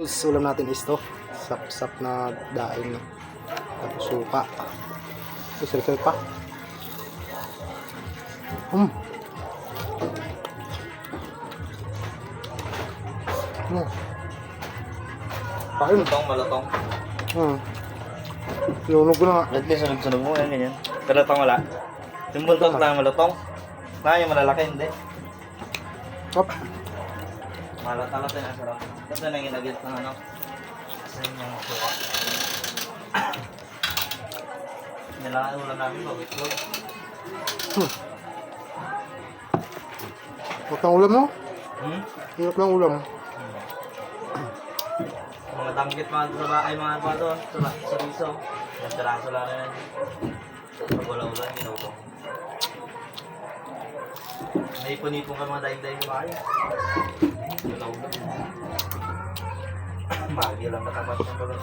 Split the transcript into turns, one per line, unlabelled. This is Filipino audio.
Tapos ulam natin is to. Sap-sap na daing. Tapos suka. Isal-sal pa. Kain.
Malutong.
Lunog ko na nga.
At least sunog-sunog mo yan, ganyan. Pero pang wala. Yung buntot lang malutong. Yung malalaki, hindi.
Hop.
Malat-alat din ang sarap. Kasi na ginagit ng ano. Kasi yung suka. Nilakan ulam namin ba? Wait.
Huwag ng ulam, no? Hirap ng ulam.
Mga danggit mga sa bahay, mga ba doon. Sa riso. Yung tiraso lang na yan. Pag wala-ulan, ginawang. Naipon-ipon ka mga daing-daing yung bahay. Wala-ulan. Magi lang katapat ng balat.